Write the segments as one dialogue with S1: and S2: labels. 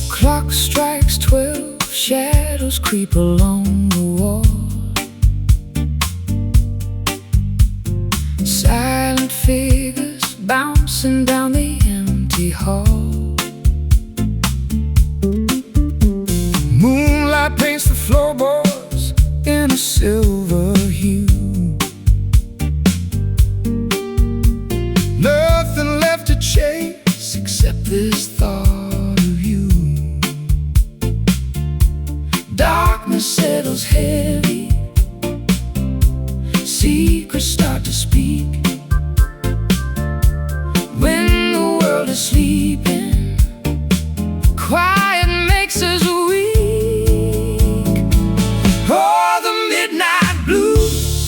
S1: Clock strikes 12, shadows creep along the wall. Silent figures bouncing down the empty hall. Moonlight paints the floorboards in a silver hue. Nothing left to chase except this thought of you. Darkness settles heavy, secrets start to speak. When the world is sleeping, quiet makes us weak. Oh, the midnight blues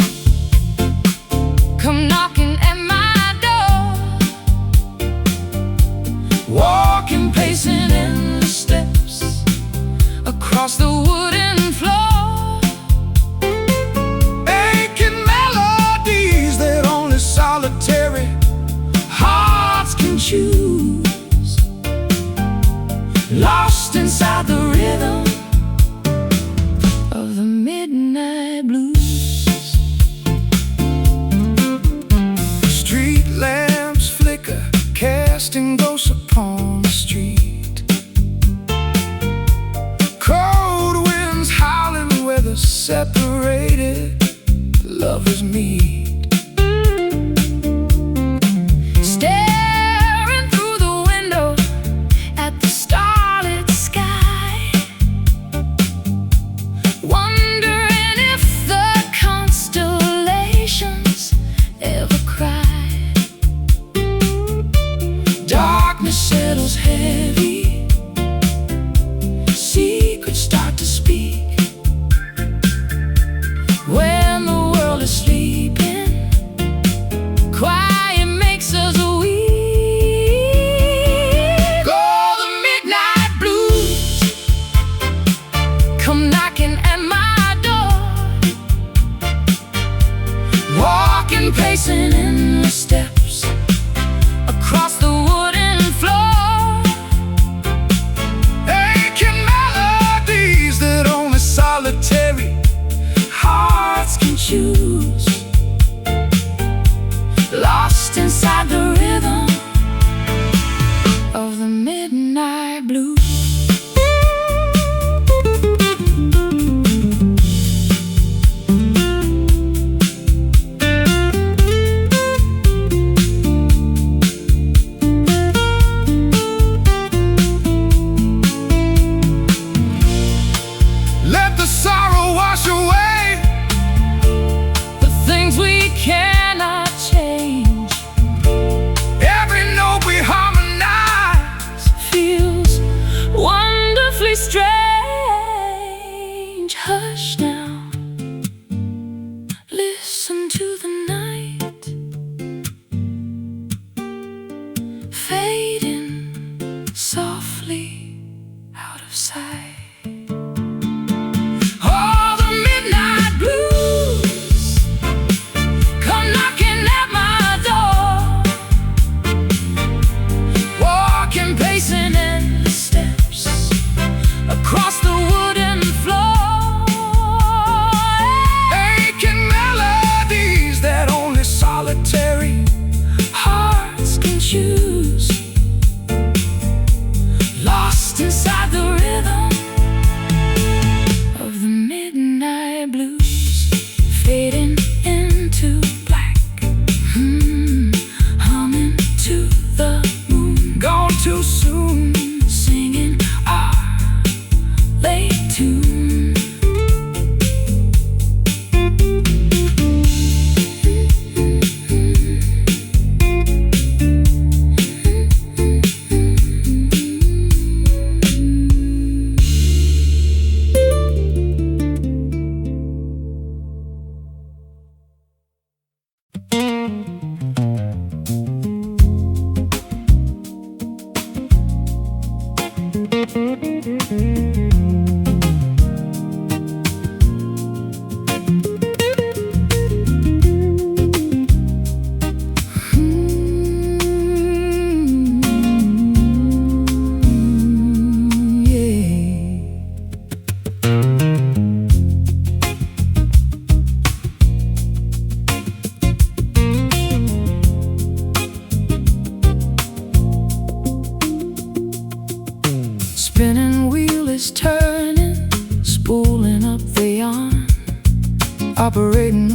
S1: come knocking at my door. Walking, pacing endless steps across the wooden floor. Aching melodies that only solitary hearts can choose. Lost inside the rhythm of the midnight blues. Street lamps flicker, casting ghosts upon the street. Cold winds howling where the separated lovers meet. Staring through the window at the starlit sky, wondering if the constellations ever cry. Darkness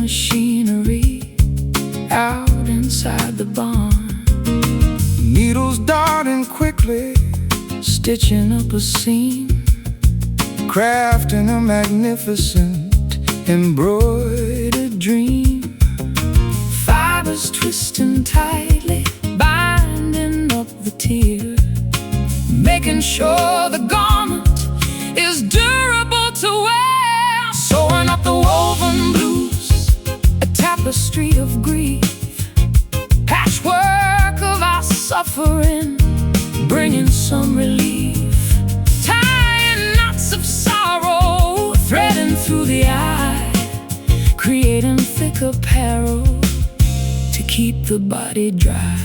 S1: machinery out inside the barn. Needles darting quickly, stitching up a seam, crafting a magnificent embroidered dream. Fibers twisting tightly, binding up the tear, making sure the garment is durable to wear. Sewing up the woven blues, a tapestry of grief, patchwork of our suffering, bringing some relief. Tying knots of sorrow, threading through the eye, creating thick apparel to keep the body dry.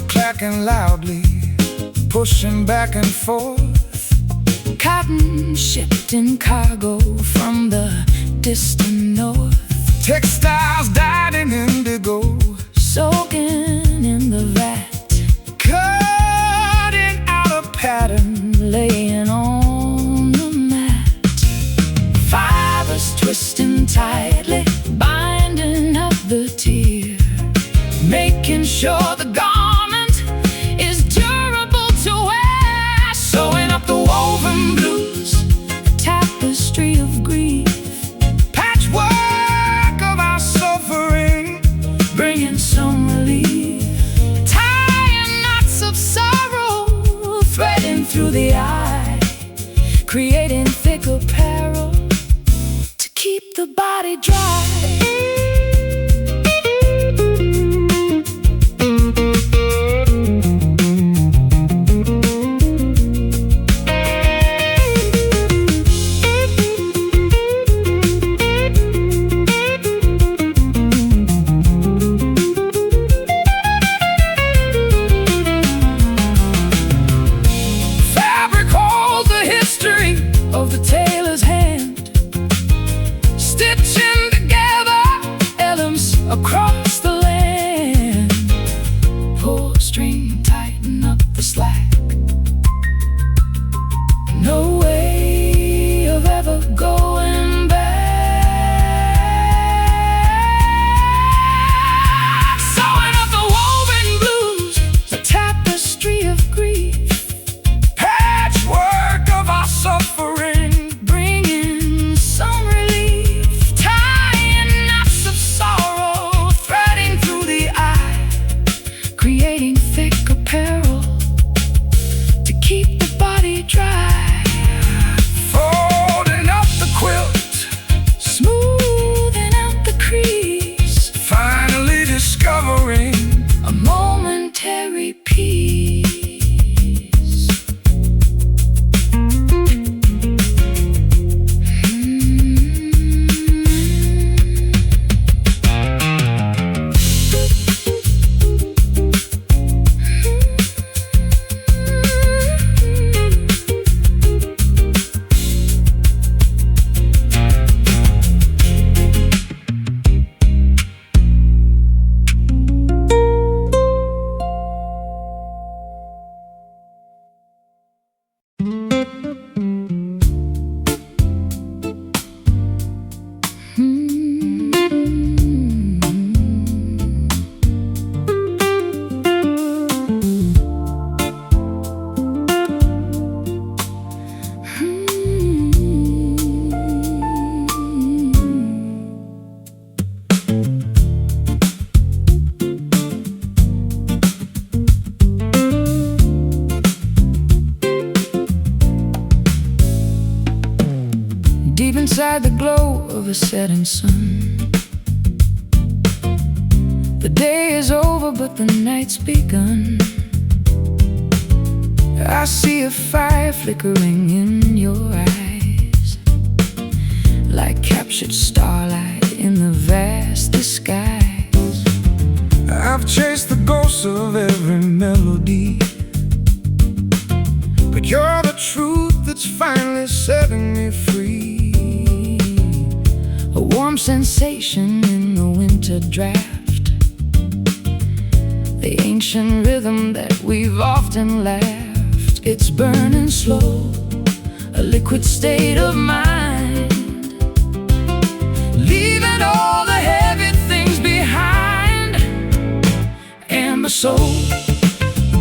S1: Clacking loudly, pushing back and forth. Cotton shipped in cargo from the distant north. Textiles dyed in indigo, soaking in the vat, cutting out a pattern, laying on the mat. Fibers twisting tightly, binding up the tear, making sure the garment is durable to wear. Sewing up the woven blues, a tapestry of grief, patchwork of our suffering, bringing some relief. Tying knots of sorrow, threading through the eye, creating thick apparel to keep the body dry. Of the tailor's hand, stitching together elements across the land. Pull string, tighten up the slack. No way of ever going back. Sewing up the woven blues, a tapestry of grief, patchwork of our suffering, creating thick apparel to keep the body dry. Folding up the quilt, smoothing out the crease, finally discovering a momentary peace. Deep inside the glow of a setting sun, the day is over but the night's begun. I see a fire flickering in your eyes, like captured starlight in the vast skies. I've chased the ghosts of every melody, but you're the truth that's finally setting me free. A warm sensation in the winter draft, the ancient rhythm that we've often laughed. It's burning slow, a liquid state of mind, leaving all the heavy things behind. Amber soul,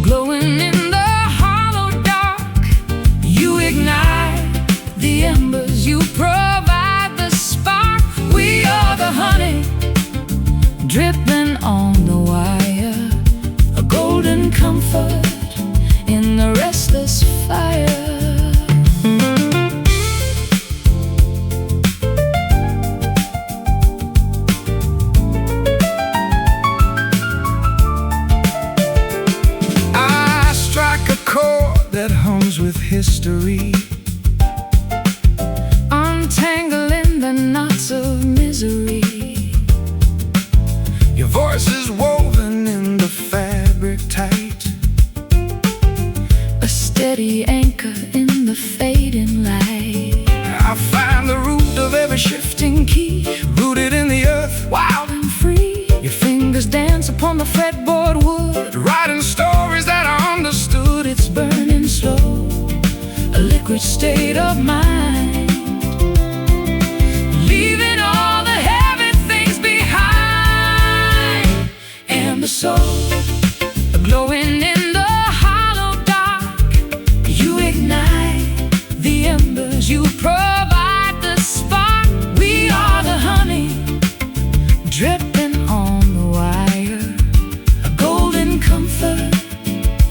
S1: glowing in the hollow dark, you ignite the embers, you provide the spark. We are the honey, dripping on the wire, a golden comfort in the restless fire. I strike a chord that hums with history, untangling the knots of misery. Your voice is woven in the fabric tight, a steady anchor in the fading light. I find the root of every shifting key, rooted in the earth, wild and free. Your fingers dance upon the fretboard wood, writing stories that are understood. It's burning slow, a liquid state of mind, leaving all the heavy things behind. And the soul, glowing in the hollow dark, you ignite the embers, you provide the spark. We are the honey, dripping on the wire, a golden comfort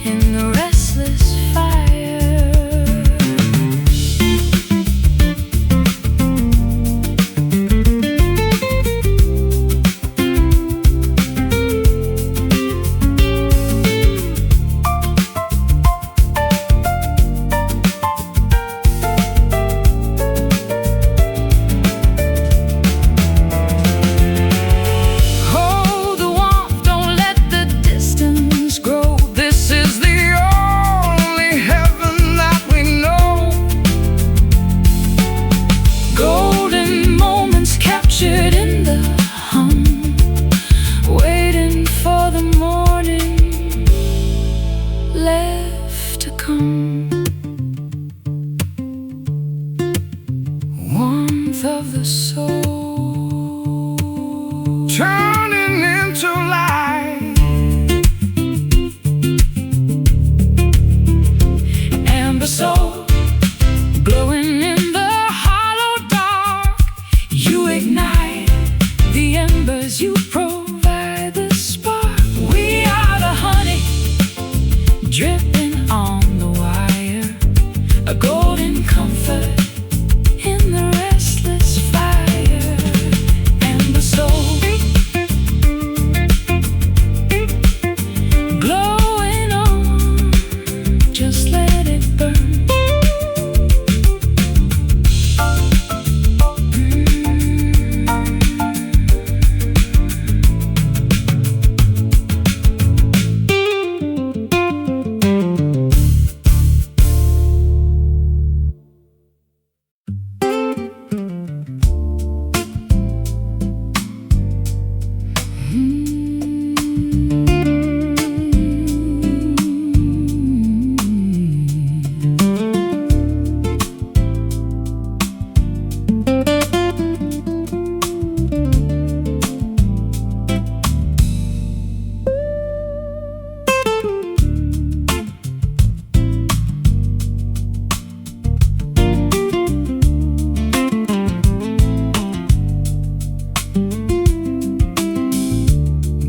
S1: in the restless fire. Of the soul, turning into light, and the soul, glowing in the hollow dark, you ignite the embers, you provide the spark. We are the honey, dripping on the wire, a golden comfort in the restless fire. And the soul, glowing on, just let it burn.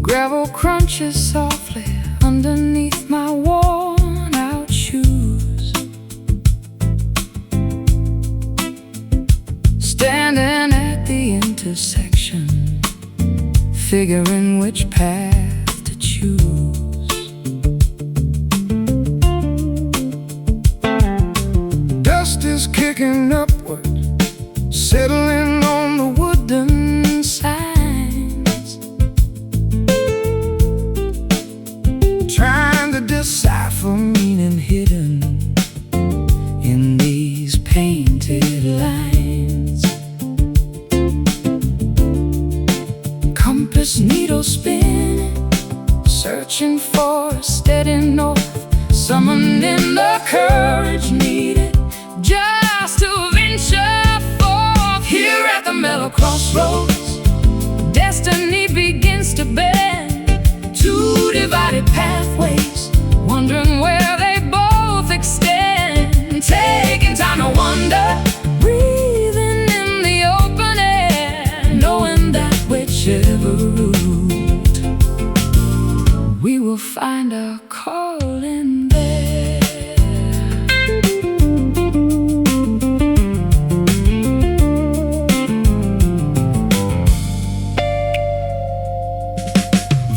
S1: Gravel crunches softly underneath my worn out shoes, standing at the intersection, figuring which path to choose. Dust is kicking upward, settling on the wooden signs, trying to decipher meaning hidden in these painted lines. Compass needle spinning, searching for crossroads. Destiny begins to bend. Two divided pathways, wondering where they both extend. Taking time to wonder, breathing in the open air, knowing that whichever route we will find our calling there.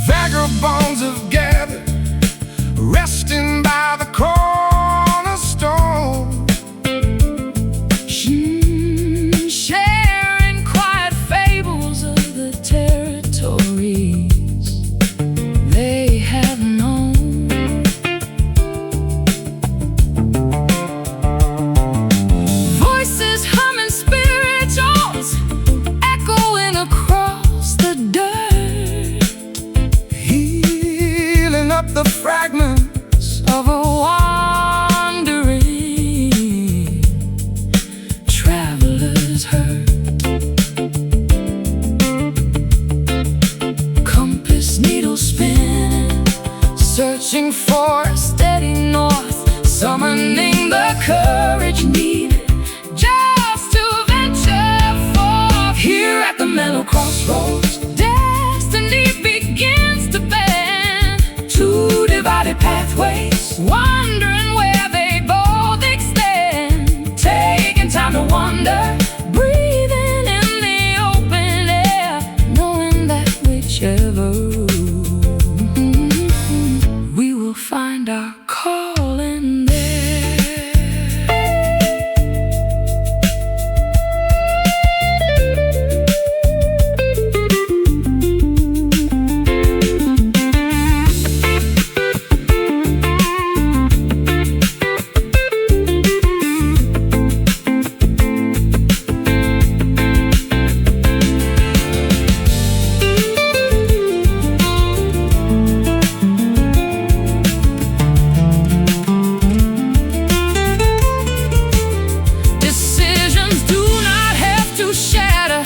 S2: Vagabonds have gathered, resting by the cornerstone,
S1: sharing quiet fables of the territories they have known. Voices humming spirituals, echoing across the dirt,
S2: healing up the fragments
S1: of a wandering traveler's hurt. Compass needle spinning, searching for a steady north, summoning the courage needed just to venture forth. Here at the mellow crossroads, destiny begins to bend. Two divided pathways, wondering where they both extend. Taking time to wonder, breathing in the open air, knowing that whichever we will find our calling there. Decisions do not have to shatter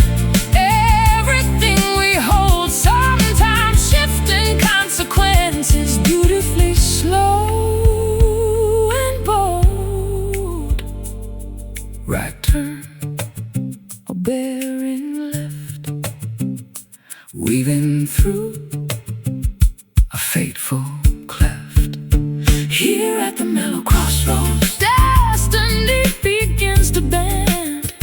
S1: everything we hold. Sometimes shifting consequences, beautifully slow and bold. Right turn or bearing left, weaving through a fateful cleft. Here at the mellow crossroads, destiny begins to bend.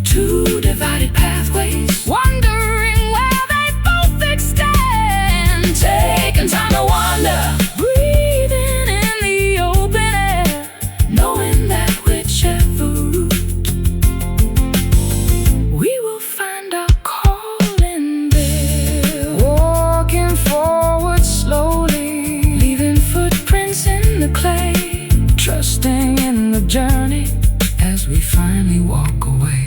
S1: Two divided pathways, wondering where they both extend. Taking time to wonder, breathing in the open air, knowing that whichever route we will find our calling there. Walking forward slowly, leaving footprints in the clay, trusting in the journey as we finally walk away.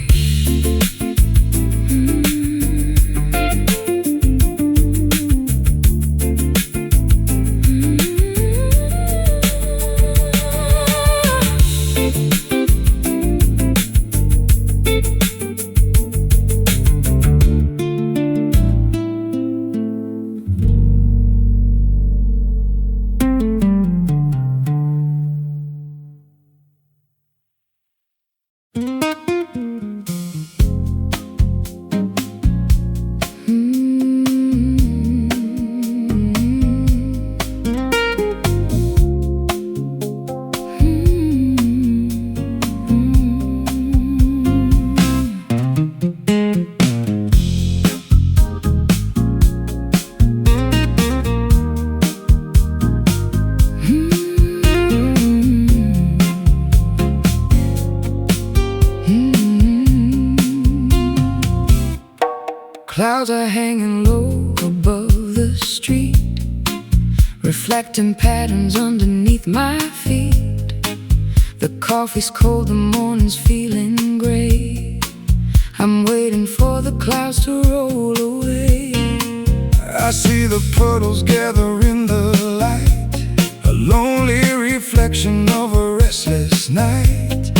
S1: Clouds are hanging low above the street, reflecting patterns underneath my feet. The coffee's cold, the morning's feeling gray. I'm waiting for the clouds to roll away.
S2: I see the puddles gather in the light, a lonely reflection of a restless night.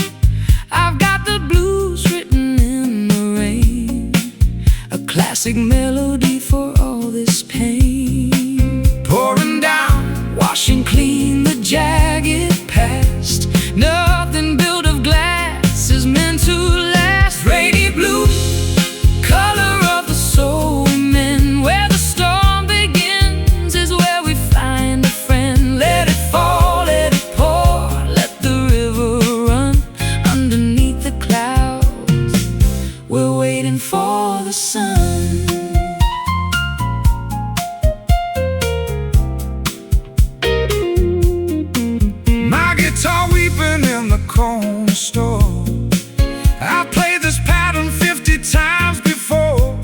S1: I've got the blues written in the rain, classic melody for all this pain. Pouring down, washing clean the jagged past. Nothing built of glass is meant to last. Rainy blue, color of the soul we mend. Where the storm begins is where we find a friend. Let it fall, let it pour, let the river run underneath the clouds. We're waiting for the sun.
S2: My guitar weeping in the corner store. I've played this pattern 50 times before,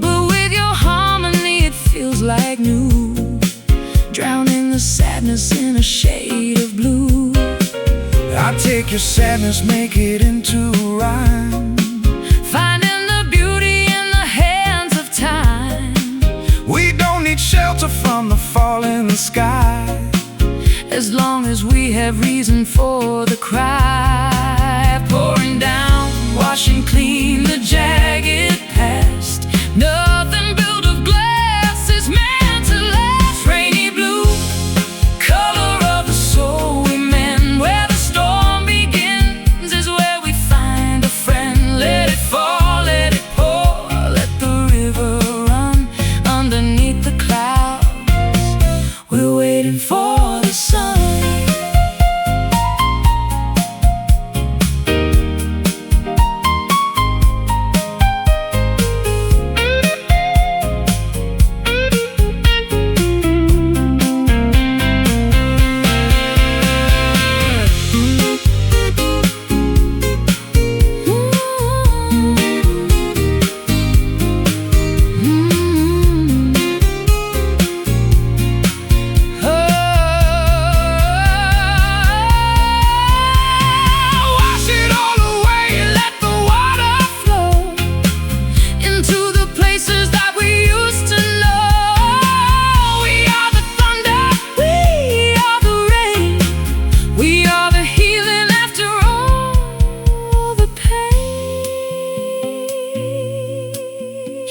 S1: But with your harmony it feels like new, drowning the sadness in a shade of blue.
S2: I take your sadness, make it into rhyme.
S1: Finding the beauty in the hands of time.
S2: We don't need shelter from the falling sky,
S1: As long as we have reason for the cry. Pouring down, washing clean the jagged past. Nothing built of glass is meant to last. Rainy blue, color of the soul we mend. Where the storm begins is where we find a friend. Let it fall, let it pour, let the river run underneath the clouds. We're waiting for the sun.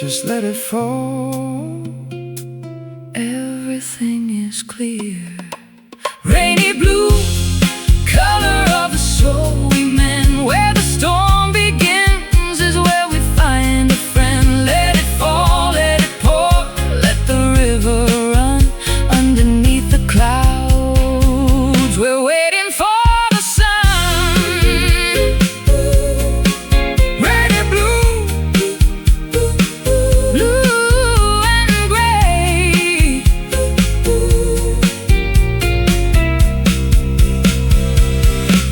S2: Just let it fall.
S1: Everything is clear. Rainy blue, color of the soul we mend. Where the storm begins is where we find a friend. Let it fall, let it pour, let the river run underneath the clouds. We're waiting for the sun.
S2: Rainy blue,
S1: Blue and gray,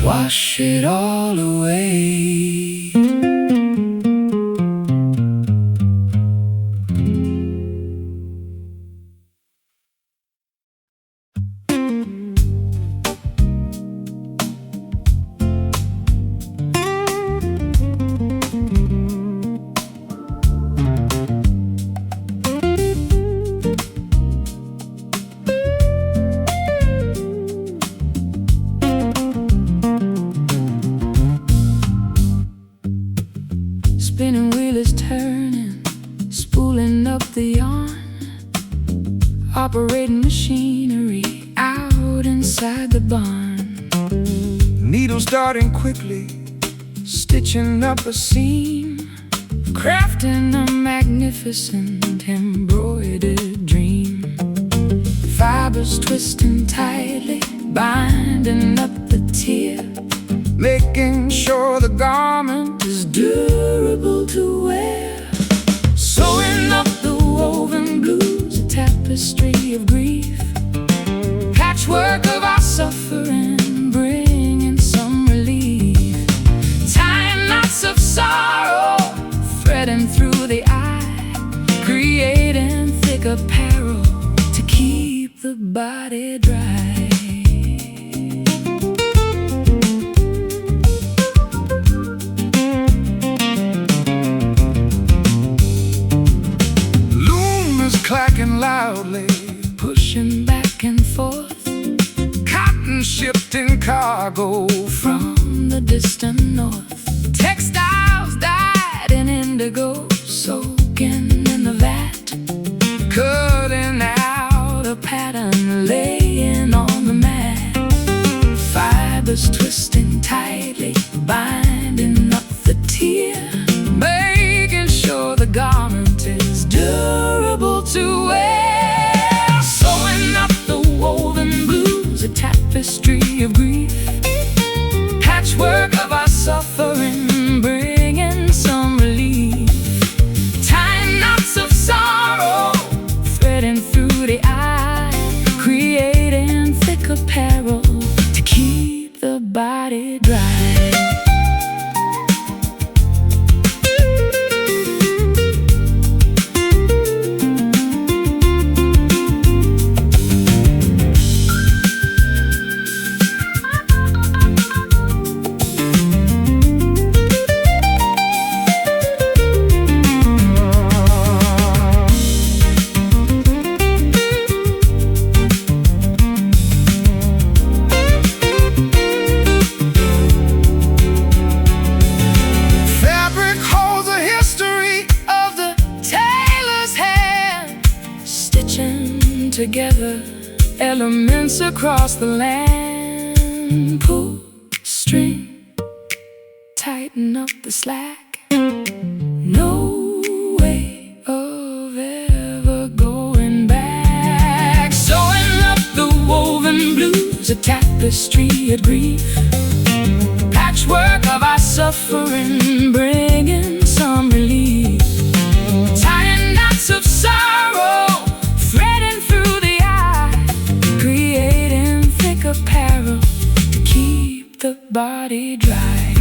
S1: wash it all away. Spinning wheel is turning, spooling up the yarn, operating machinery out inside the barn.
S2: needles darting quickly, stitching up a seam,
S1: Crafting a magnificent embroidered dream. Fibers twisting tightly, binding up the tear,
S2: making sure the garment
S1: is durable to wear. Sewing up the woven blues, a tapestry of grief, patchwork of our suffering, bringing some relief. Tying knots of sorrow, threading through the eye, creating thick apparel to keep the body dry.
S2: clacking loudly,
S1: Pushing back and forth,
S2: cotton shipped in cargo
S1: from the distant north. Textiles dyed in indigo, soaking others twisting tightly, binding up the tear, making sure the garment is durable to wear. Sewing up the woven blues, a tapestry of grief, patchwork of our suffering, bringing some relief. Tying knots of sorrow, threading through the eye, creating thick apparel to keep the body dry. Together, elements across the land. Pull string, tighten up the slack. No way of ever going back. Sewing up the woven blues, a tapestry of grief, patchwork of our suffering, bringing some relief. Tying knots of sorrow, apparel to keep the body dry.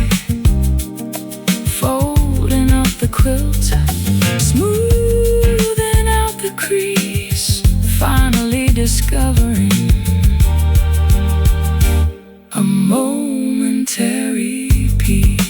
S1: Folding up the quilt, smoothing out the crease, finally discovering a momentary peace.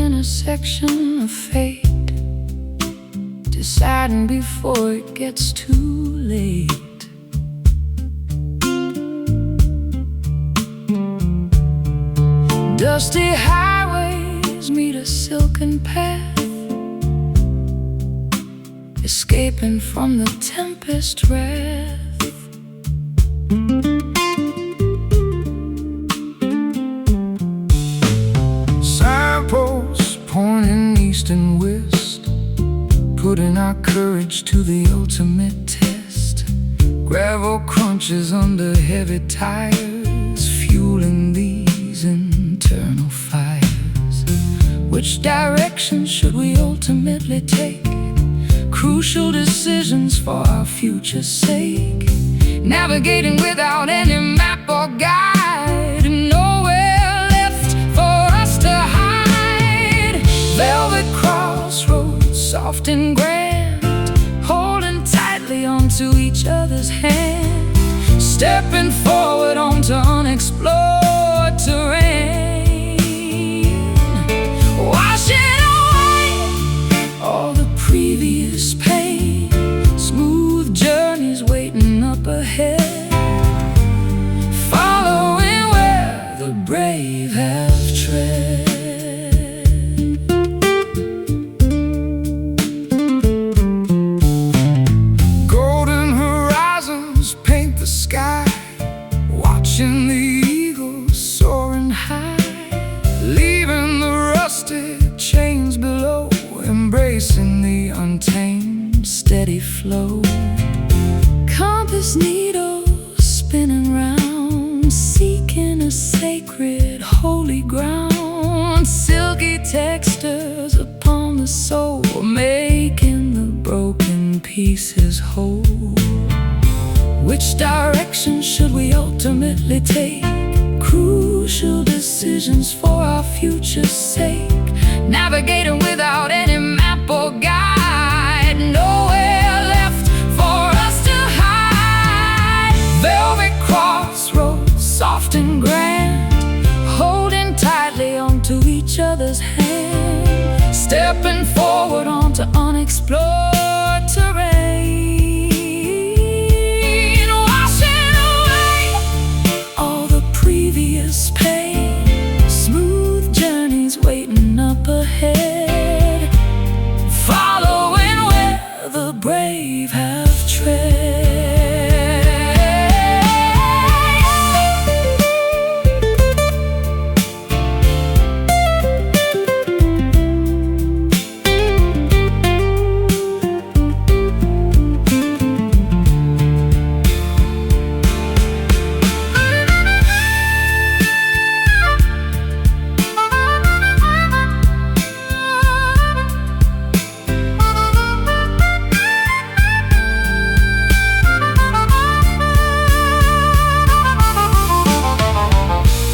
S1: Intersection of fate, deciding before it gets too late. Dusty highways meet a silken path, escaping from the tempest wrath. Signposts pointing east and west, putting our courage to the ultimate test. Gravel crunches under heavy tires, fueling these internal fires. Which direction should we ultimately take? Crucial decisions for our future's sake. Navigating without any map or guide, nowhere left for us to hide. Velvet crossroads, soft and grand, holding tightly onto each other's hand, stepping forward onto unexplored terrain, washing away all the previous pain. Smooth journeys waiting up ahead, following where the brave have tread. Golden horizons paint the sky, watching the eagles soaring high, leaving the rusted chains below, embracing the untamed steady flow. Compass needles spinning round, seeking a sacred holy ground. Silky textures upon the soul, making the broken pieces whole. Which Which direction should we ultimately take? Crucial decisions for our future's sake. Navigating without any map or guide. Nowhere left for us to hide. Velvet crossroads, soft and grand, holding tightly onto each other's hand. Stepping forward onto unexplored terrain. Washing away all the previous pain. Smooth journeys waiting up ahead. Following where the brave have tread.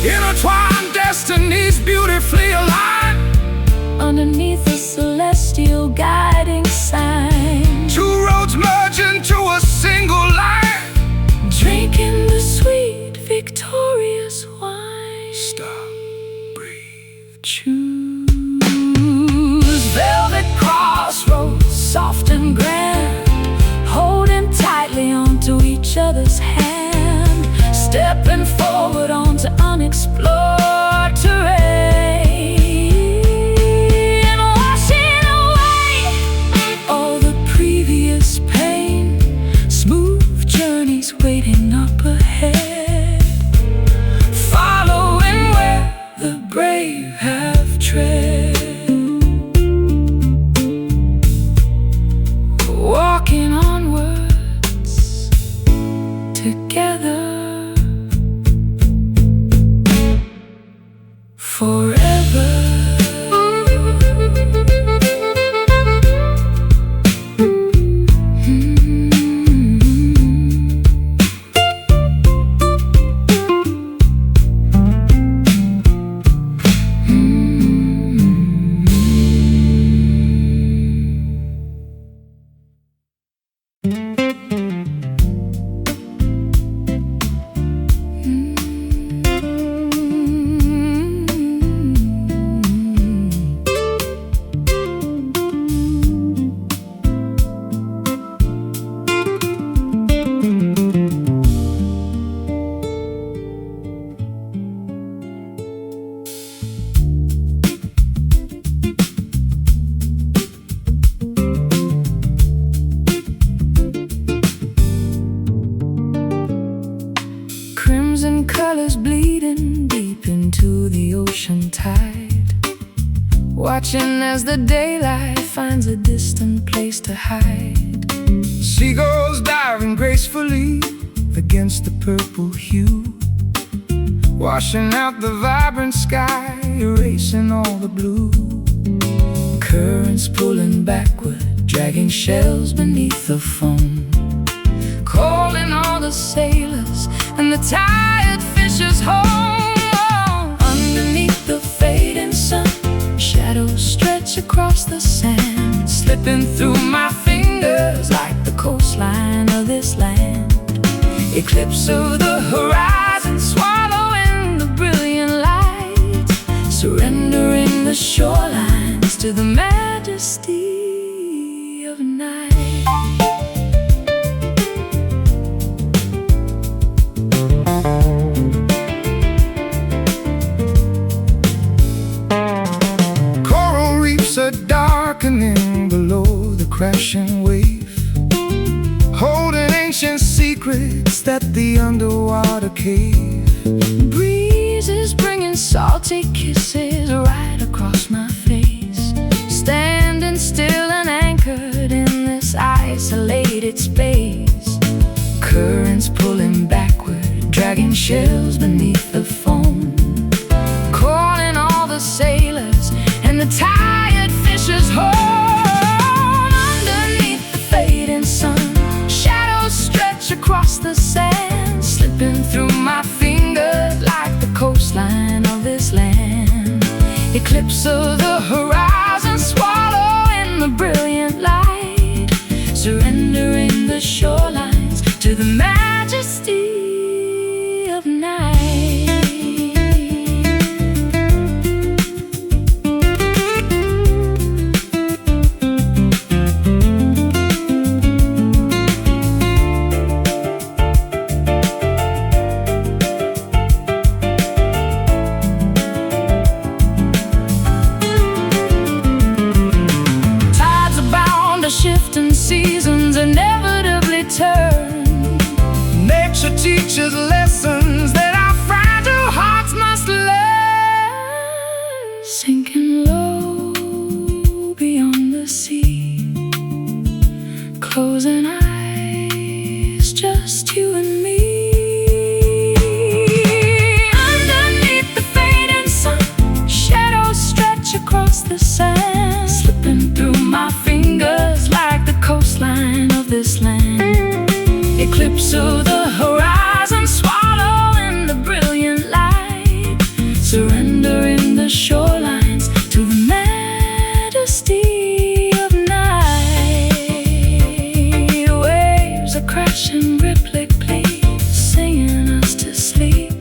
S2: Intertwined destinies beautifully aligned.
S1: Underneath a celestial guiding sign.
S2: Two roads merge into a single line.
S1: Drinking the sweet, victorious wine.
S2: Stop, breathe,
S1: Choose velvet crossroads, soft and grand, holding tightly onto each other's hand. Stepping forward onto unexplored terrain. Washing away all the previous pain. Smooth journeys waiting up ahead. Following where the brave have tread. Walking onwards together. Forever. Crimson colors bleeding deep into the ocean tide. Watching as the daylight finds a distant place to hide.
S2: Seagulls diving gracefully against the purple hue, washing out the vibrant sky, erasing all the blue.
S1: Currents pulling backward, dragging shells beneath the foam. Calling all the sailors and the tired fishers home. Underneath the fading sun, shadows stretch across the sand, slipping through my fingers like the coastline of this land. Eclipse of the horizon, swallowing the brilliant light, surrendering the shorelines to the majesty of night.
S2: Darkening below the crashing wave, holding ancient secrets that the underwater cave.
S1: Breezes bringing salty kisses right across my face. Standing still and anchored in this isolated space. Currents pulling backward, dragging shells beneath the foam. Calling all the sailors and the tired fishers home. Underneath the fading sun, shadows stretch across the sand, eclipse of the horizon, swallowing the brilliant light, surrendering the shorelines to the majesty of night. Shifting seasons inevitably turn.
S2: Nature teaches lessons that our fragile hearts must learn.
S1: Sinking low beyond the sea, closing eyes, just you and me. Underneath the fading sun, shadows stretch across the sand, slipping through my fingers like the coastline of this land. Eclipse of the horizon, swallowing the brilliant light, surrendering the shorelines to the majesty of night. Waves are crashing rhythmically, singing us to sleep,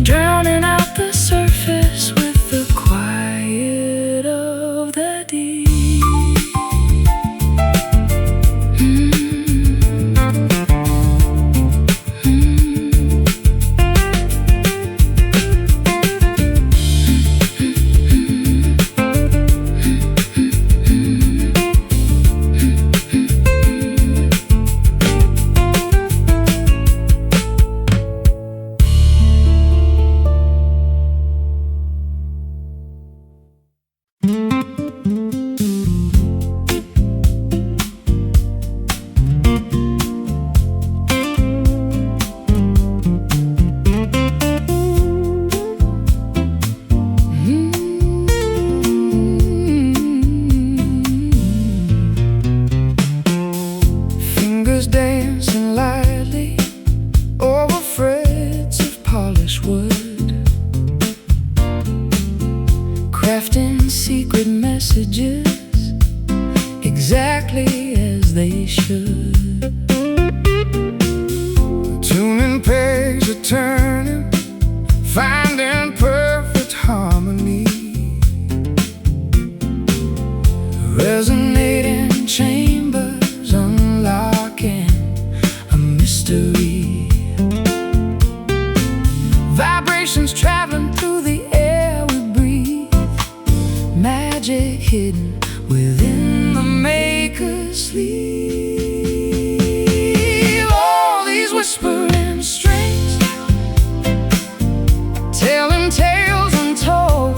S1: drowning out the surface with the quiet of the deep.
S2: Dancing lightly over frets of polished wood, crafting secret messages exactly as they should. Tuning pegs are turning, finding perfect harmony, resonating chambers unlocking a mystery. Vibrations traveling through the air we breathe, magic hidden within the maker's sleeve. All these whispering strings, telling tales untold,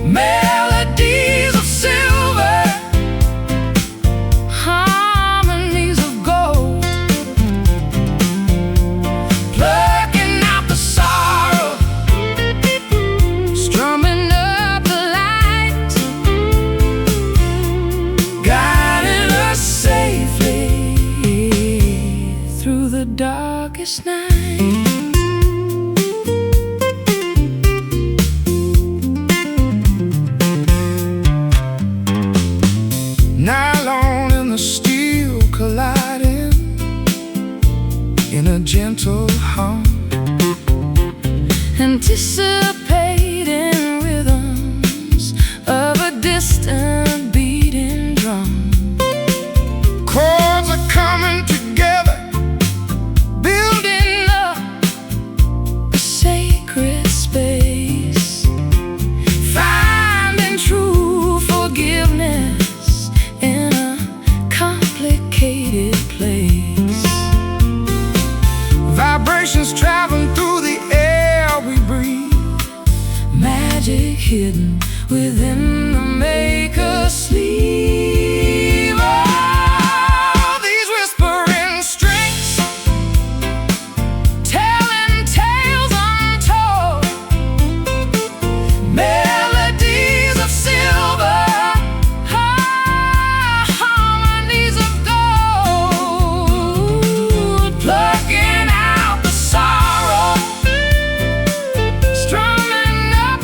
S2: melodies of silver, harmonies of gold, plucking out the sorrow, strumming up the light, guiding us safely through the darkest night. Nylon and the steel colliding in a gentle hum, anticipating rhythms of a distant beating drum. Chords are coming together, building up a sacred space, finding true forgiveness in a complicated place. Vibrations traveling through the air we breathe, magic hidden within the maker's sleeve. Oh, these whispering strings, telling tales untold, melodies of silver, harmonies of gold, plucking out the sorrow, strumming up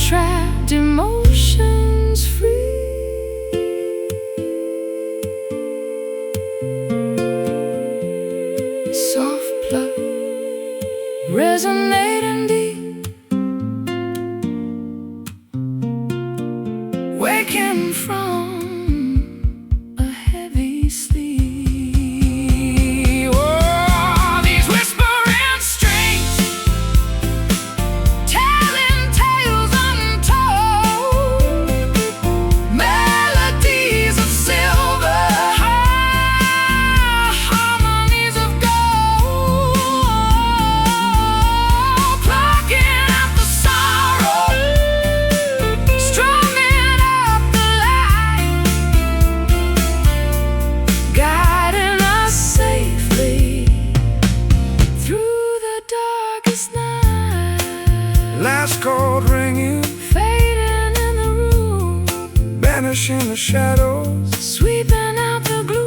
S1: trapped emotions free. Soft blood resonating deep, waking from a heavy sleep. Oh, these whispering strings telling tales untold, melodies of silver, harmonies of gold, plucking out the sorrow, strumming up the light, guiding us safely through the darkest night.
S2: Last chord ringing,
S1: Fading in the room,
S2: banishing the shadows.
S1: sweeping out the gloom.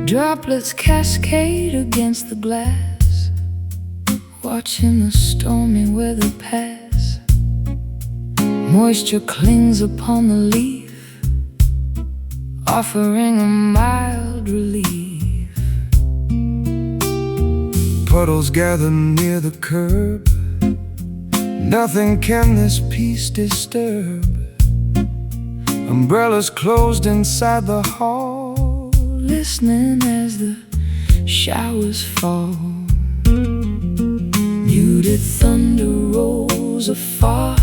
S1: Droplets cascade against the glass, watching the stormy weather pass. Moisture clings upon the leaf, offering a mild relief.
S2: Puddles gather near the curb, nothing can this peace disturb. Umbrellas closed inside the hall,
S1: Listening as the showers fall. Muted thunder rolls afar,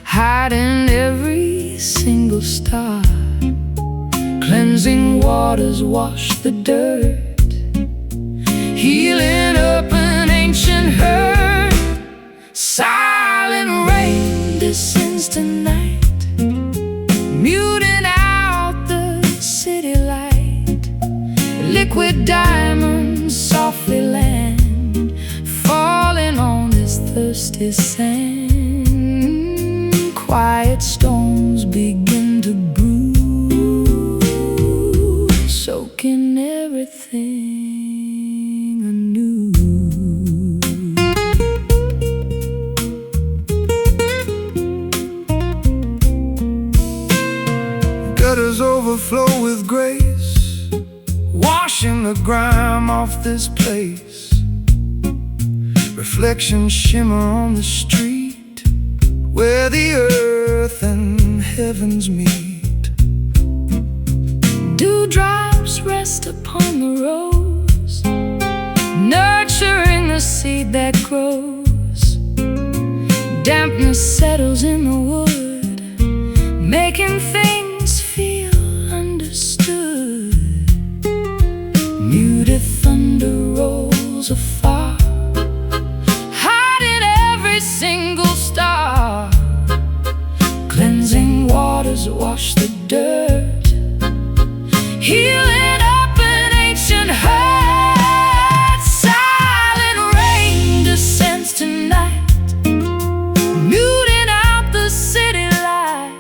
S1: hiding every single star. Cleansing waters wash the dirt, healing up an ancient hurt. Silent rain descends tonight, muting out the city light. Liquid diamonds softly land, falling on this thirsty sand. Quiet stones begin to brew, soaking everything anew.
S2: gutters overflow with grace, washing the grime off this place. Reflections shimmer on the street, where the earth and heavens meet.
S1: Dewdrops rest upon the rose, nurturing the seed that grows. Dampness settles in the wood, making things feel understood. Muted thunder rolls afar, hiding every single star. Cleansing waters wash the dirt, healing up an ancient hurt. Silent rain descends tonight, muting out the city light.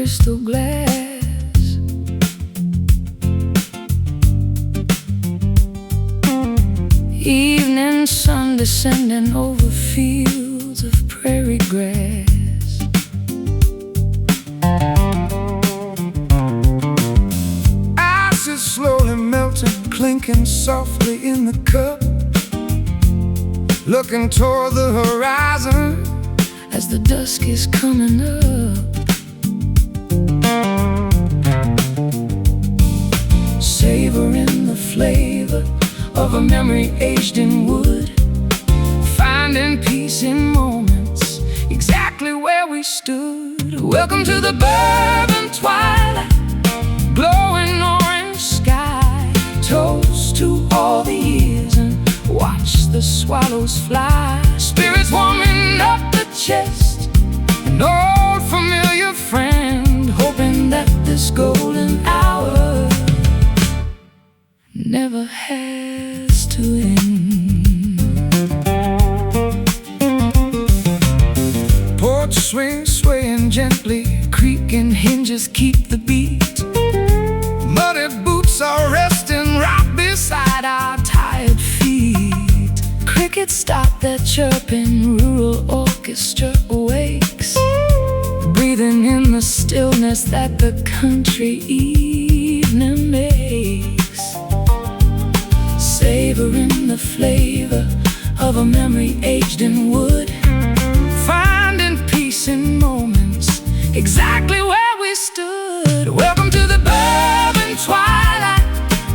S1: crystal glass. Evening sun descending over fields of prairie grass.
S2: Ice is slowly melting, clinking softly in the cup, looking toward the horizon
S1: as the dusk is coming up. Savoring the flavor of a memory aged in wood, finding peace in moments exactly where we stood. Welcome to the bourbon twilight, glowing orange sky. Toast to all the years and watch the swallows fly. Spirits warming up the chest, an old familiar friend, hoping that this golden hour never has to end.
S2: Porch swing swaying gently, creaking hinges keep the beat. Muddy boots are resting right beside our tired feet.
S1: Crickets stop their chirping, rural orchestra awakes, breathing in the stillness that the country evening makes. Savoring the flavor of a memory aged in wood, finding peace in moments exactly where we stood. Welcome to the bourbon twilight,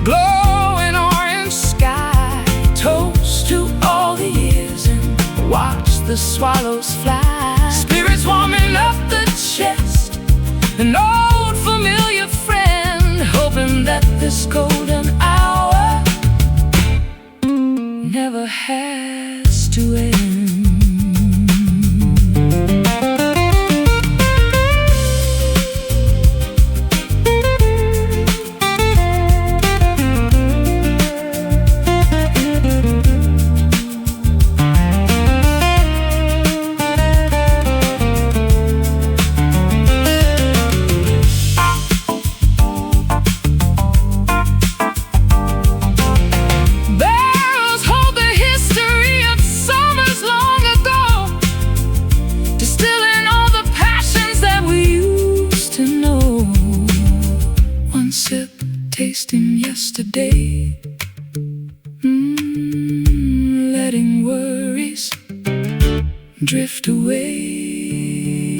S1: glowing orange sky. Toast to all the years and watch the swallows fly. Spirits warming up the chest, an old familiar friend, hoping that this golden hour never has to end. Tasting yesterday, letting worries drift away.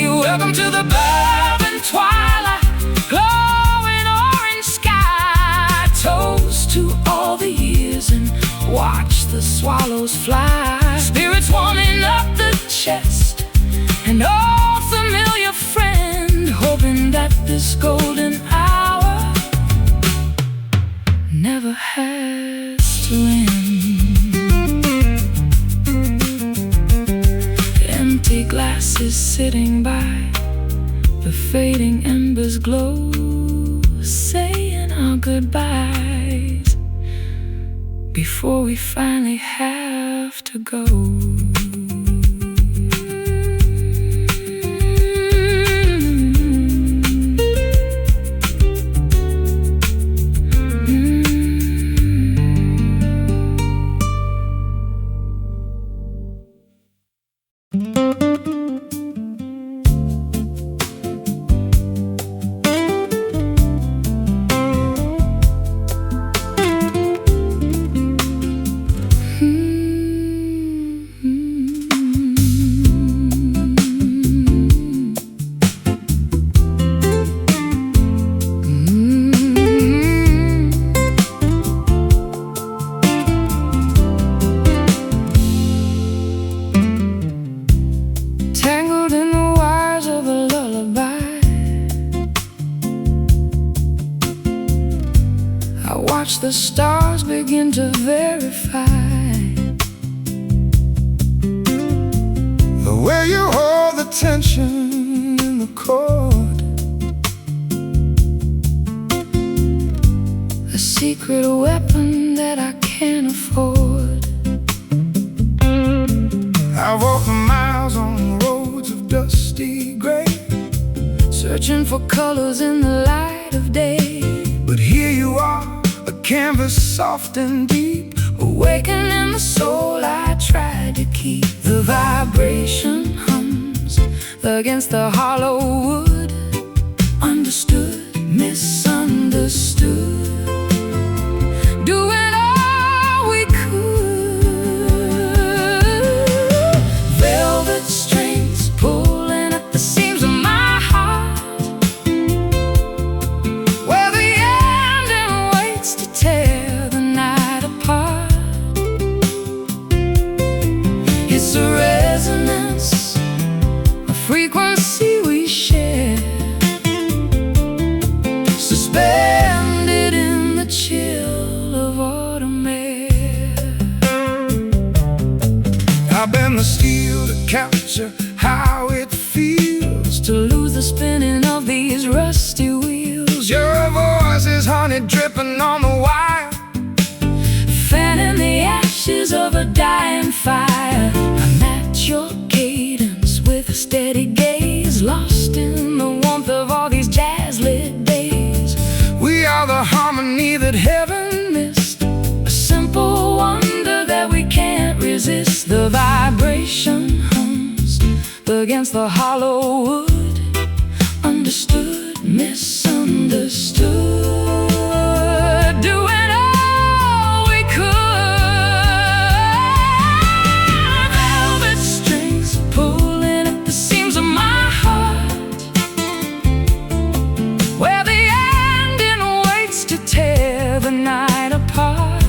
S1: Welcome to the bourbon twilight, glowing orange sky. Toast to all the years and watch the swallows fly. Spirits warming up the chest, an old familiar friend, hoping that this golden hour never has to end. Empty glasses sitting by, the fading embers glow, saying our goodbyes before we finally have to go. Watch the stars begin to verify
S2: the way you hold the tension in the chord.
S1: A secret weapon that I can't afford.
S2: I walk for miles on roads of dusty gray,
S1: searching for colors in the light of day.
S2: But here you are, a canvas soft and deep,
S1: awakening the soul I tried to keep. The vibration hums against the hollow wood. Understood, misunderstood, doing all we could. Velvet strings pulling at the seams of my heart, where the ending waits to tear the night apart. It's a resonance, a frequency we share, suspended in the chill of autumn air.
S2: I've been the steel to capture how it feels
S1: To lose the spinning of these rusty wheels.
S2: Your voice is honey dripping on the wire,
S1: Fanning the ashes of a dying fire. I match your cadence with a steady gaze, lost in the warmth of all these jazz-lit days.
S2: we are the harmony that heaven
S1: Missed a simple wonder that we can't resist. The vibration hums against the hollow wood. Understood, misunderstood, doing all we could. Velvet strings pulling at the seams of my heart, where the ending waits to tear the night apart.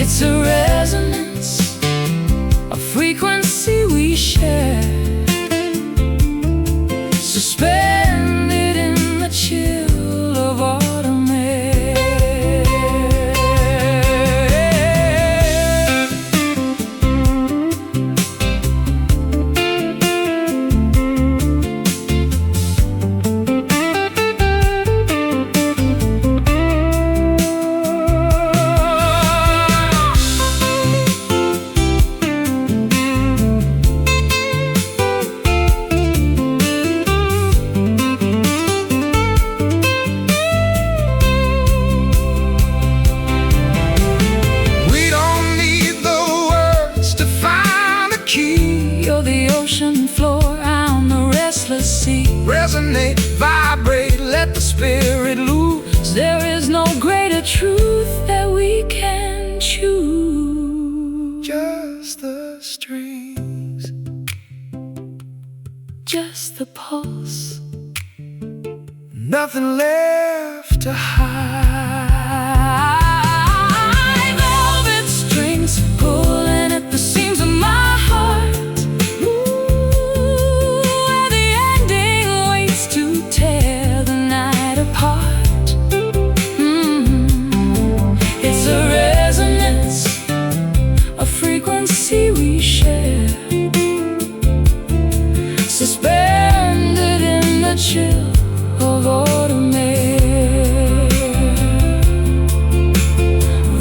S1: It's a resonance, a frequency we share, suspended in the chill of autumn air.
S2: We don't need the words to find a key.
S1: You're the ocean floor, I'm the restless sea.
S2: Resonate, vibrate, let the spirit loose.
S1: There is no greater truth that we can choose.
S2: Just the strings,
S1: Just the pulse,
S2: nothing left to hide.
S1: velvet strings pulling at the seams of my heart. Where the ending waits to tear the night apart. It's a resonance, a frequency we share, suspended in the chill of autumn air.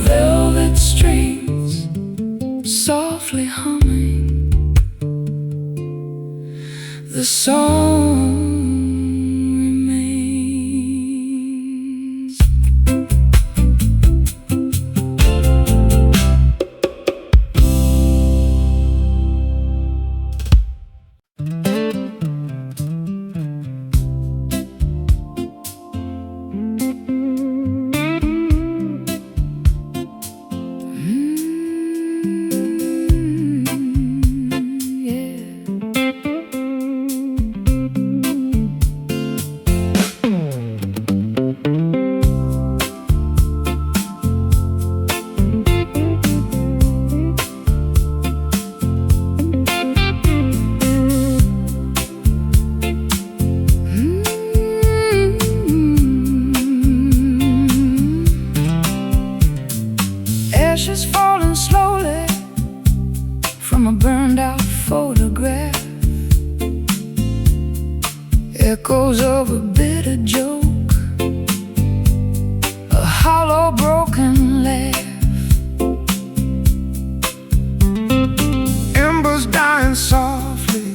S1: Velvet strings softly humming the song remains. Ashes falling slowly from a burned out photograph. Echoes of a bitter joke, a hollow broken laugh. Embers dying softly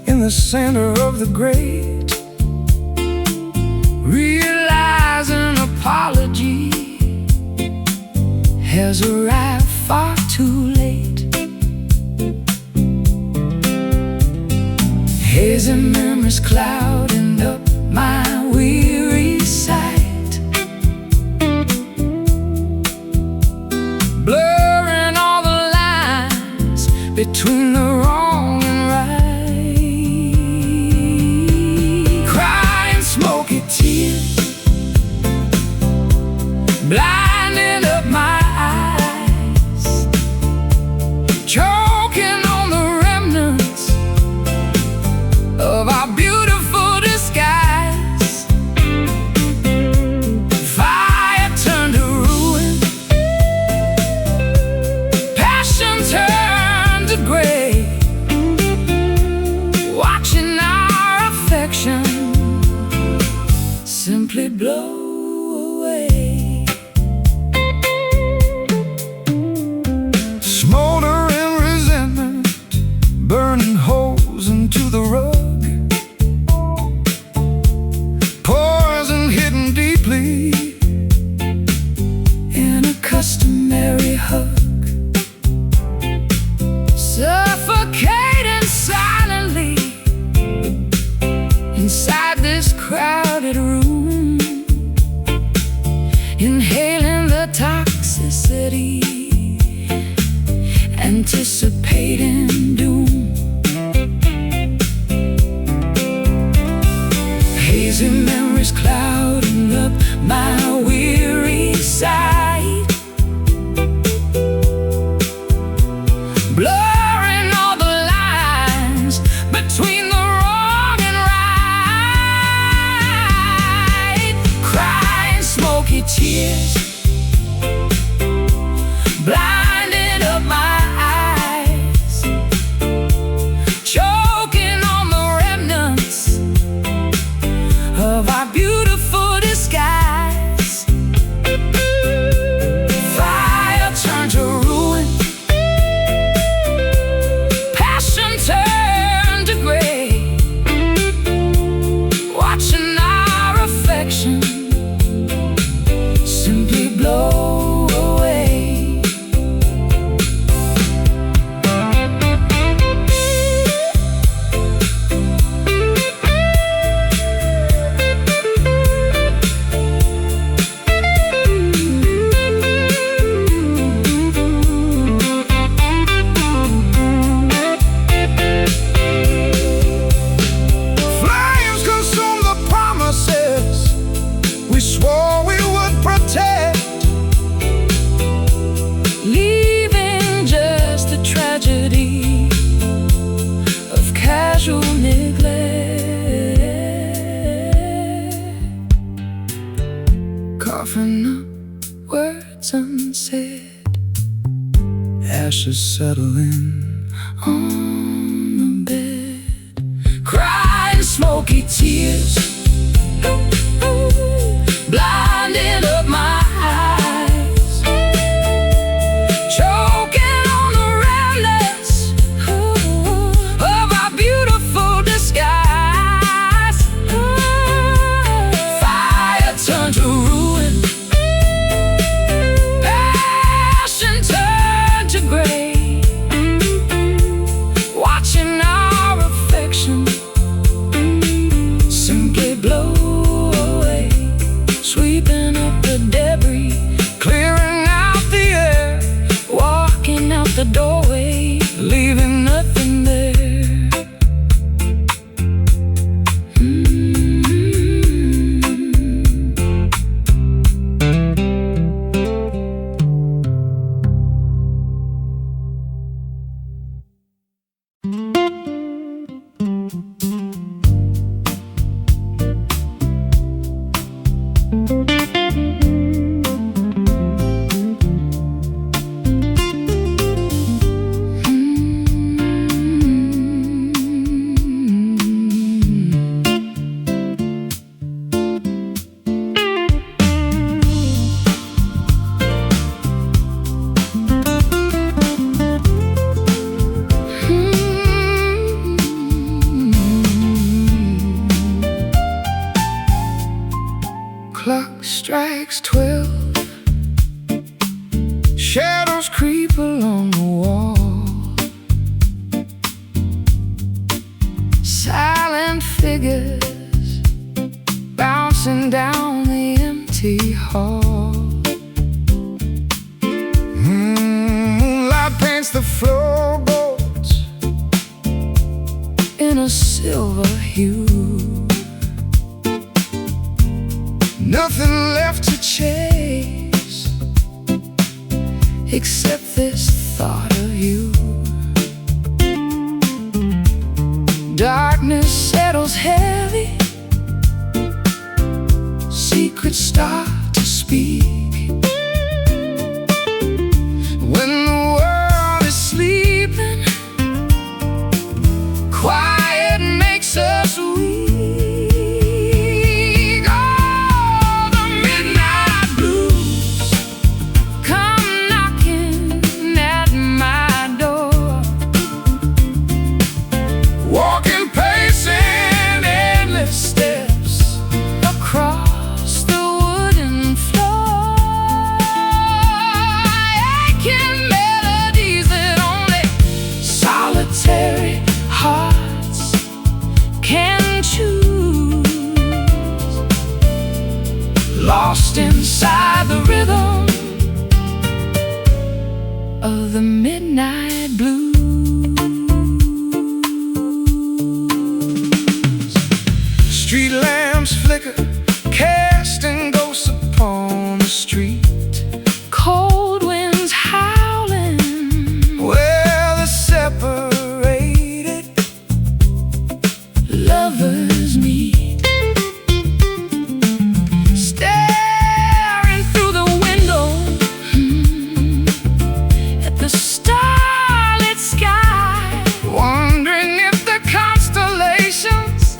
S1: in the
S2: the center of the grate, realize an apology has arrived far too late. Hazy memories clouding up my weary sight, blurring all the lines between the wrong and right. Crying smoky tears, blinding up my eyes, choking on the remnants of our beautiful disguise. Fire turned to ruin, passion turned to gray, watching our affection simply blow away. Smoldering resentment, burning holes into the rug, poison hidden deeply in a customary hug, suffocating silently inside this crowded room, inhaling the toxicity, anticipating doom. Hazy memories clouding up my weary sight, blurring all the lines between the wrong and right. Crying smoky tears, blinding up my eyes, choking on the remnants of our beautiful disguise. Fire turned to ruin, passion turned to gray, watching our affection simply blow away. Flames consume the promises we swore we would protect, leaving just the tragedy of casual neglect. Coughing up words unsaid, ashes settling on the bed. Crying smoky tears, blinding up my eyes, choking on the remnants of our beautiful disguise. Fire turned to ruin, passion turned to gray, watching our affection simply sleep along the wall. Silent figures bouncing down the empty hall. Moonlight paints the floorboards in a silver hue. Nothing left to chase except this thought of you. Darkness settles heavy, secrets start to speak. When the world is sleeping, quiet makes us weak. Oh, the midnight blues come knocking at my door. Walking, pacing endless steps across the wooden floor. Aching melodies that only solitary hearts can choose. Lost inside the rhythm of the midnight blues. Street lamps flicker, casting ghosts upon the street. Cold winds howling where the separated lovers meet. Staring through the window at the starlit sky, wondering if the constellations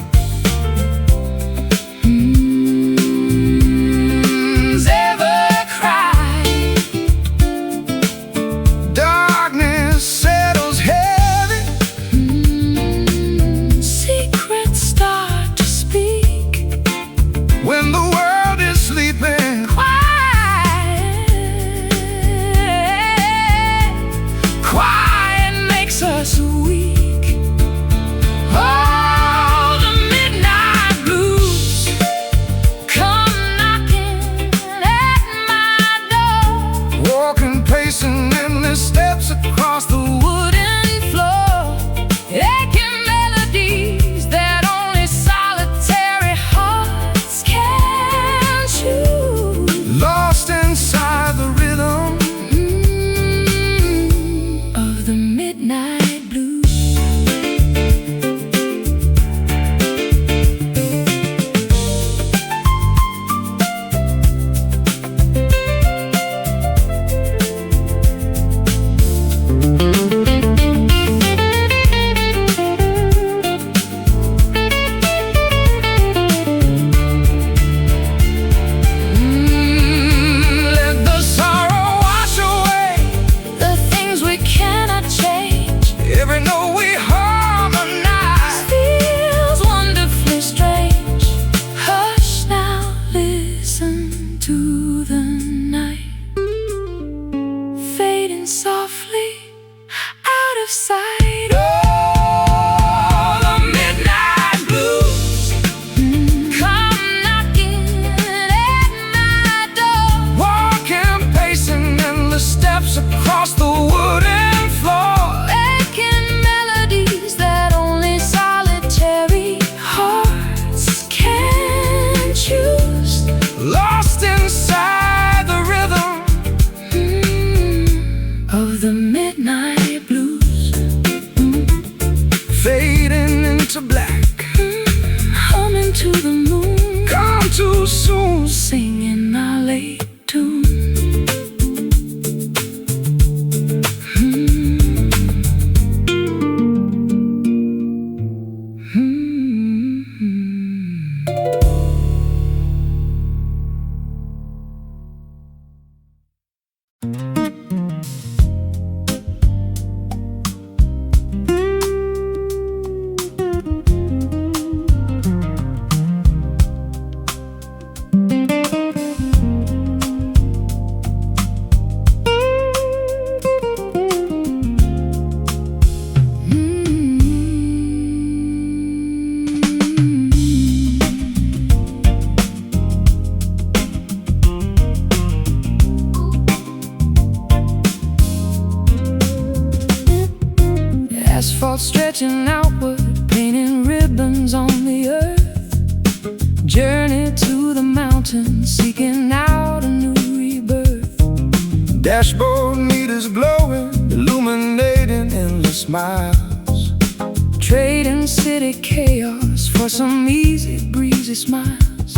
S2: ever cry. Darkness settles heavy, secrets start to speak. When the world is sleeping, quiet makes us weak. Oh, the midnight blues come knocking at my door. Walking, pacing endless steps across the wooden floor. Aching melodies that only solitary hearts can choose. Lost inside the rhythm of the midnight blues. Let the sorrow wash away the things we cannot change. Every note we harmonize feels wonderfully strange. Hush now, listen to the night fading softly out of sight. Oh, the midnight blues come knocking at my door. Walking, pacing endless steps across the wooden floor. Aching melodies that only solitary hearts can choose. Lost inside the rhythm of the midnight blues. Fading into black, humming to the moon. Gone too soon, singing our late tune.
S1: Asphalt stretching outward, painting ribbons on the earth. Journey to the mountains, seeking out a new rebirth.
S2: Dashboard meters glowing, illuminating endless miles.
S1: Trading city chaos for some easy breezy smiles.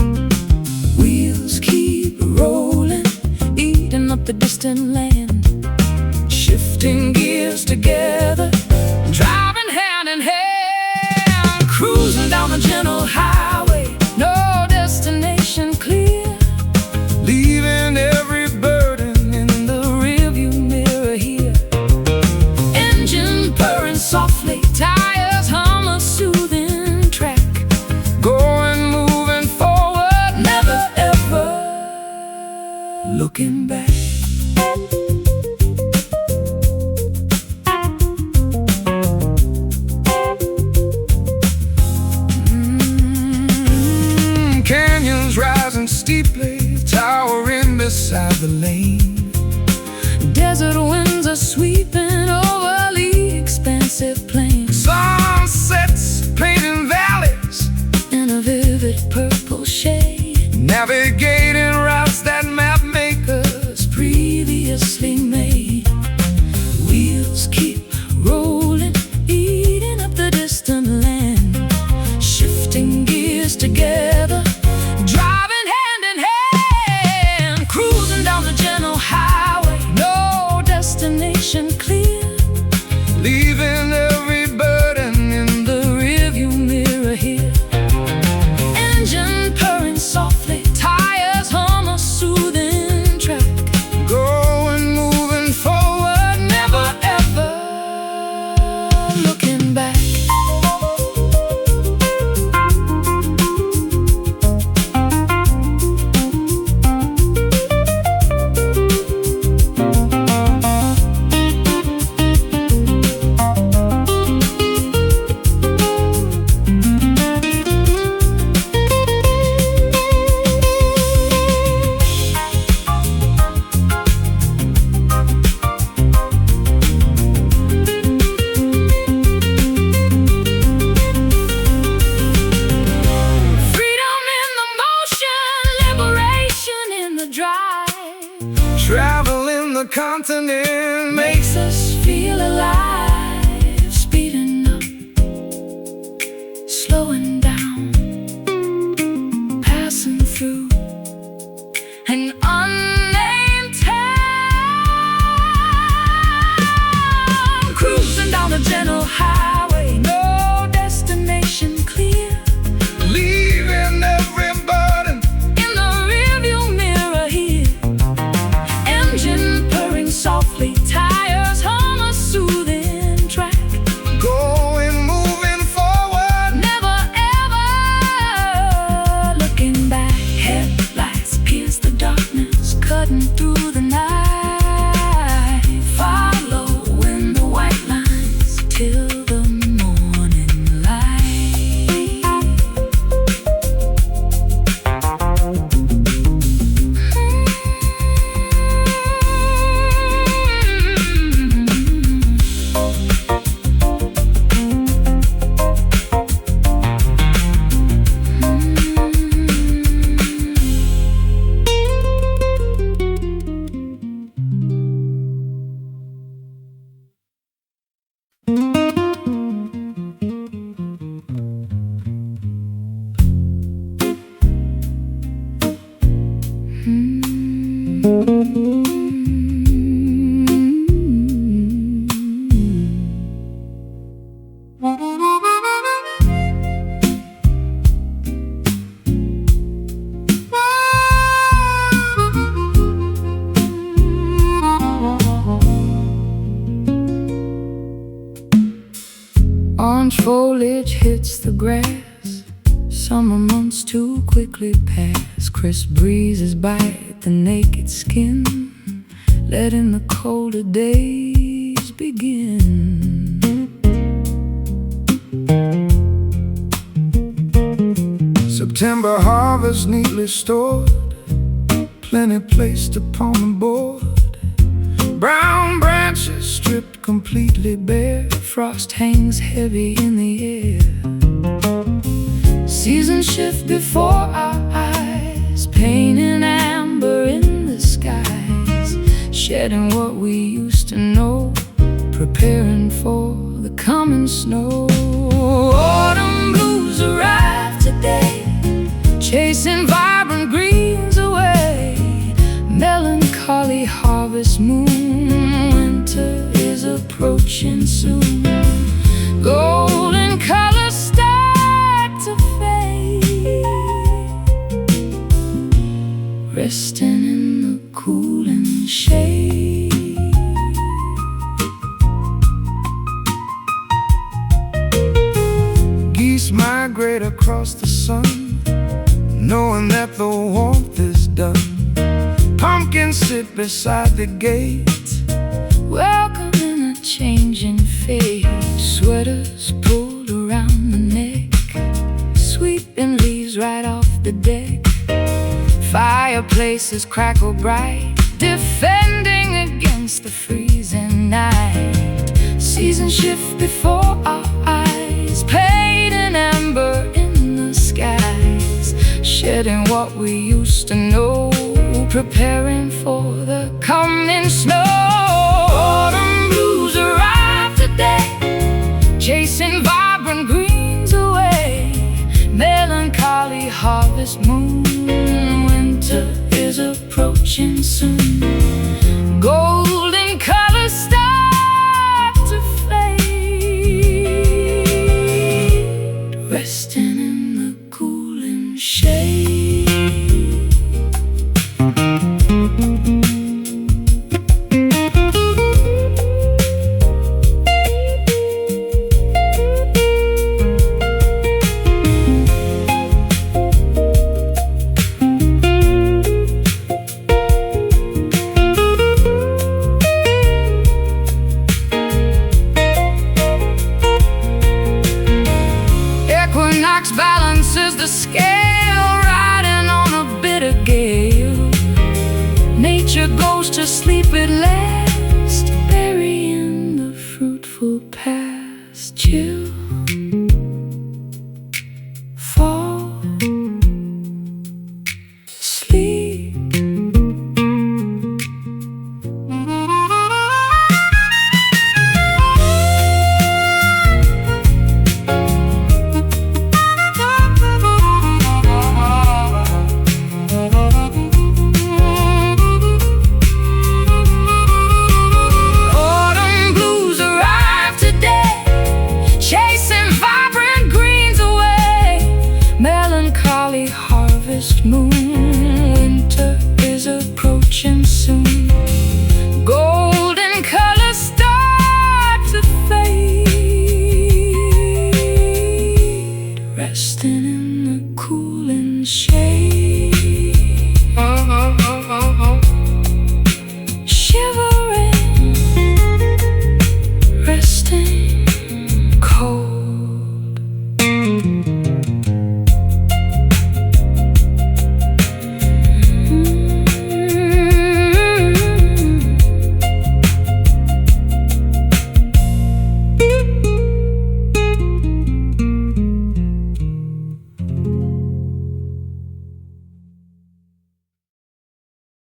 S1: Wheels keep rolling, eating up the distant land. Shifting gears together, driving hand in hand. Cruising down the gentle highway, no destination clear.
S2: Leaving every burden in the rearview mirror here.
S1: Engine purring softly, tires hum a soothing track.
S2: Going, moving forward,
S1: Never ever looking back.
S2: canyons rising steeply, towering beside the lane.
S1: Desert winds are sweeping over the expansive plains.
S2: Sunsets painting valleys
S1: In a vivid purple shade,
S2: navigating routes that map makers
S1: previously made. Wheels keep rolling, eating up the distant land. Shifting gears together, driving hand in hand. Cruising down the gentle highway, no destination clear.
S2: leaving every burden in
S1: The rearview mirror here. Engine purring softly, tires hum a soothing track.
S2: going, moving forward,
S1: Never ever looking back. Freedom in the motion, liberation in the drive.
S2: traveling the continent,
S1: Makes us feel alive. Speeding up, slowing down, passing through an unnamed town. Cruising down the gentle highway, no destination clear.
S2: leaving every burden
S1: In the rearview mirror here, engine purring softly, tires hum a soothing track.
S2: going, moving forward.
S1: Never ever looking back. Headlights pierce the darkness, cutting through the night. Following the white lines till the morning light. Orange foliage hits the grass, summer months too quickly pass. Crisp breezes bite the naked skin, letting the colder days begin.
S2: September harvest neatly stored, plenty placed upon the board. Brown branches stripped completely bare,
S1: frost hangs heavy in the air. Seasons shift before our eyes, pain and amber in the skies, shedding what we used to know, preparing for the coming snow. Autumn blues arrive today, chasing vibrant greens away. Melancholy harvest moon, winter is approaching soon. Golden colors start to fade, resting in the cooling shade.
S2: Geese migrate across the sun, knowing that the warmth is done. Pumpkins sit beside the gate,
S1: welcoming a changing fate. Sweaters pulled around the neck, sweeping leaves right off the deck. Fireplaces crackle bright, defending against the freezing night. Seasons shift before our eyes, paint and amber in the skies, shedding what we used to know, preparing for the coming snow. Autumn blues arrive today, chasing vibrant greens away. Melancholy harvest moon, winter is approaching soon.